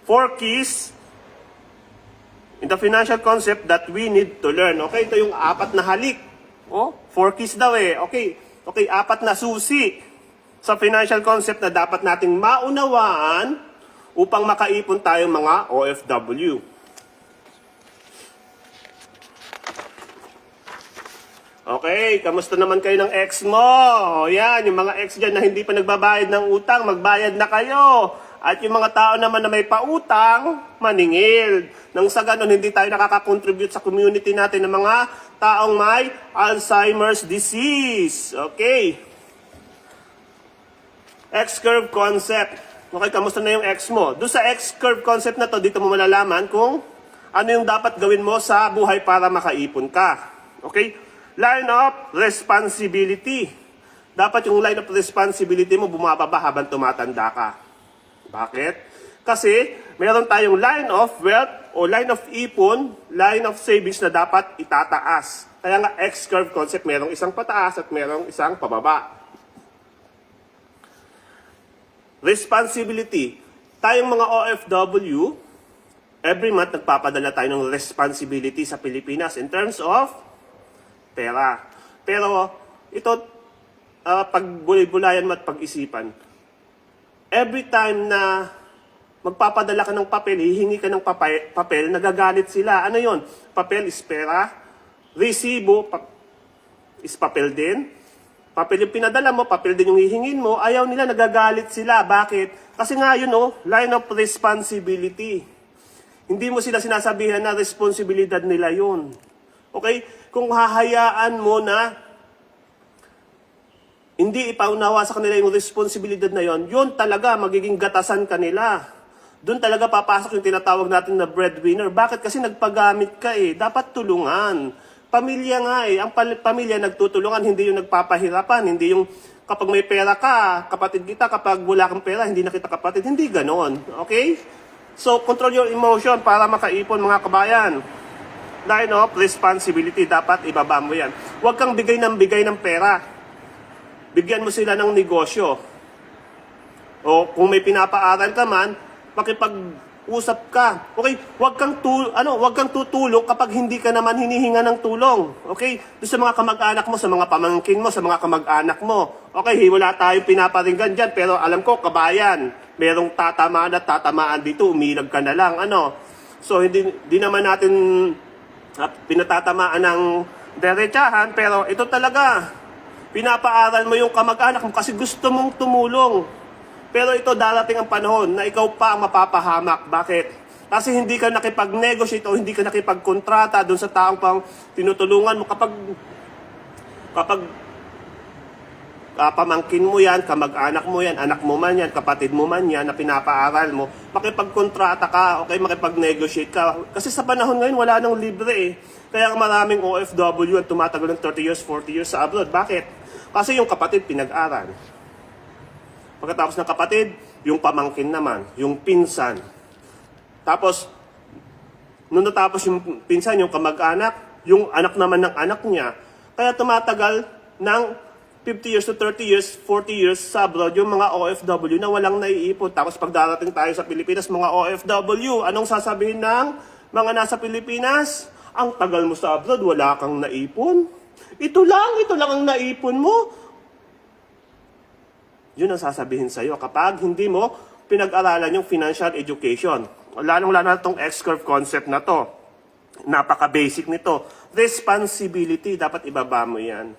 4 keys in the financial concept that we need to learn. Okay, ito yung 4 na halik. 4 keys daw eh. Okay, 4 na susi sa financial concept na dapat nating maunawaan upang makaipon tayong mga OFW. Okay, kamusta naman kayo ng ex mo? Yan, yung mga ex dyan na hindi pa nagbabayad ng utang, magbayad na kayo. At yung mga tao naman na may pautang, maningil. Nang sa ganun, hindi tayo nakaka-contribute sa community natin ng mga taong may Alzheimer's disease. Okay. X-curve concept. Okay, kamusta na yung ex mo? Doon sa X-curve concept na to, dito mo malalaman kung ano yung dapat gawin mo sa buhay para makaipon ka. Okay? Line of responsibility. Dapat yung line of responsibility mo bumababa habang tumatanda ka. Bakit? Kasi meron tayong line of wealth o line of ipon, line of savings na dapat itataas. Kaya nga X-curve concept, merong isang pataas at merong isang pababa. Responsibility. Tayong mga OFW, every month nagpapadala tayo ng responsibility sa Pilipinas in terms of pera. Pero ito, pag bulay-bulayan mo at pag-isipan, every time na magpapadala ka ng papel, hihingi ka ng papel, nagagalit sila. Ano yon? Papel is pera. Resibo is papel din. Papel yung pinadala mo, papel din yung hihingin mo. Ayaw nila, nagagalit sila. Bakit? Kasi nga yun, line of responsibility. Hindi mo sila sinasabihan na responsibilidad nila yun. Okay? Kung hahayaan mo na hindi ipaunawa sa kanila yung responsibilidad na yon, yun talaga magiging gatasan kanila. Doon talaga papasok yung tinatawag natin na breadwinner. Bakit? Kasi nagpagamit ka eh. Dapat tulungan. Pamilya nga eh. Ang pamilya nagtutulungan, hindi yung nagpapahirapan. Hindi yung kapag may pera ka, kapatid kita. Kapag wala kang pera, hindi na kita kapatid. Hindi ganon. Okay? So, control your emotion para makaipon mga kabayan. Line of responsibility, dapat ibaba mo yan. Huwag kang bigay ng pera. Bigyan mo sila ng negosyo. O kung may pinapaaral ka man, makipag-usap ka. Okay? Huwag kang tutulong kapag hindi ka naman hinihinga ng tulong. Okay? Doon sa mga kamag-anak mo, sa mga pamangkin mo, sa mga kamag-anak mo. Okay, wala tayong pinaparinggan dyan, pero alam ko, kabayan, merong tatamaan at tatamaan dito, umilag ka na lang. So, hindi naman natin pinatatamaan ng derechahan, pero ito talaga, pinapaaral mo yung kamag-anak mo kasi gusto mong tumulong. Pero ito darating ang panahon na ikaw pa ang mapapahamak. Bakit? Kasi hindi ka nakipag-negotiate o hindi ka nakipag-kontrata doon sa taong pang tinutulungan mo. Kapag pamangkin mo yan, kamag-anak mo yan, anak mo man yan, kapatid mo man yan na pinapaaral mo, makipag-kontrata ka, okay, makipag-negotiate ka. Kasi sa panahon ngayon, wala nang libre eh. Kaya maraming OFW ang tumatagal ng 30 years, 40 years sa abroad. Bakit? Kasi yung kapatid pinag-aral. Pagkatapos ng kapatid, yung pamangkin naman, yung pinsan. Tapos, nung natapos yung pinsan, yung kamag-anak, yung anak naman ng anak niya, kaya tumatagal ng 50 years to 30 years, 40 years sa abroad, yung mga OFW na walang naiipon. Tapos pag darating tayo sa Pilipinas, mga OFW, anong sasabihin ng mga nasa Pilipinas? Ang tagal mo sa abroad, wala kang naipon. Ito lang ang naipon mo. Yun ang sasabihin sa'yo kapag hindi mo pinag-aralan yung financial education. Lalong-lalo na itong X-curve concept na to. Napaka-basic nito. Responsibility, dapat ibaba mo yan.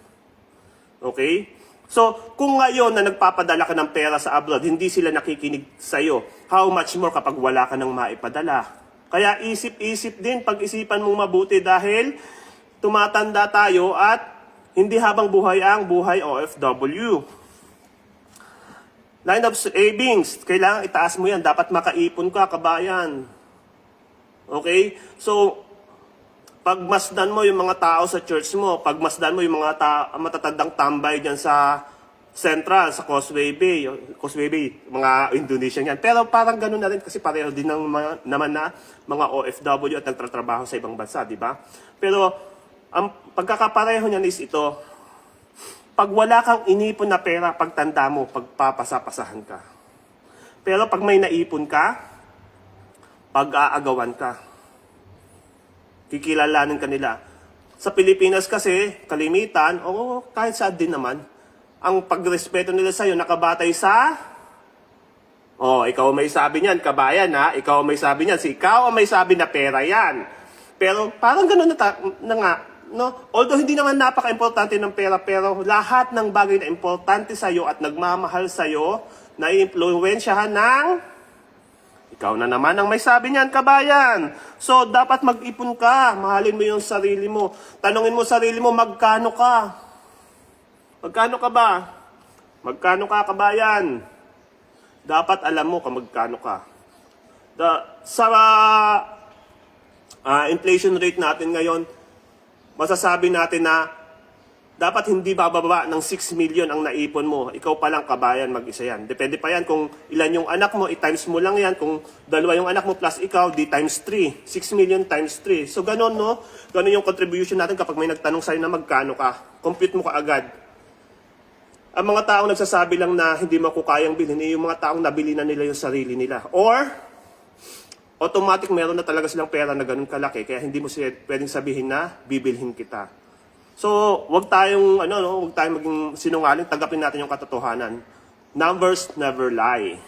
Okay? So, kung ngayon na nagpapadala ka ng pera sa abroad, hindi sila nakikinig sa'yo, how much more kapag wala ka ng maipadala? Kaya isip-isip din, pag-isipan mong mabuti dahil tumatanda tayo at hindi habang buhay ang buhay OFW. Line of savings, kailangan itaas mo yan, dapat makaipon ka, kabayan. Okay? So, pagmasdan mo yung mga tao sa church mo, pagmasdan mo yung mga matatandang tambay dyan sa Central, sa Causeway Bay, mga Indonesian yan. Pero parang ganun na rin kasi pareho din naman na mga OFW at nagtatrabaho sa ibang bansa, di ba? Pero ang pagkakapareho niyan is ito, pag wala kang inipon na pera, pagtanda mo, pagpapasapasahan ka. Pero pag may naipon ka, pag-aagawan ka. Kikilalanin ka nila. Sa Pilipinas kasi, kalimitan, o kahit saan din naman, ang pagrespeto nila sa'yo nakabatay sa... ikaw ang may sabi niyan, kabayan ha? Ikaw ang may sabi niyan, ikaw ang may sabi na pera yan. Pero parang gano'n na nga, no? Although hindi naman napaka-importante ng pera, pero lahat ng bagay na importante sa'yo at nagmamahal sa'yo, na-influensyahan ng... Ikaw na naman ang may sabi niyan, kabayan. So, dapat mag-ipon ka. Mahalin mo yung sarili mo. Tanungin mo sarili mo, magkano ka? Magkano ka ba? Magkano ka, kabayan? Dapat alam mo kung magkano ka. Sa inflation rate natin ngayon, masasabi natin na dapat hindi bababa ng 6 million ang naipon mo. Ikaw pa lang, kabayan, mag-isa yan. Depende pa yan kung ilan yung anak mo, i-times mo lang yan. Kung dalawa yung anak mo plus ikaw, di times 3. 6 million times 3. So, ganun, no? Ganun yung contribution natin kapag may nagtanong sa'yo na magkano ka. Compute mo ka agad. Ang mga taong nagsasabi lang na hindi mo ko kayang bilhin, yung mga taong nabili na nila yung sarili nila. Or, automatic meron na talaga silang pera na ganun kalaki, kaya hindi mo siya pwedeng sabihin na bibilhin kita. So, wag tayong maging sinungaling, tanggapin natin yung katotohanan. Numbers never lie.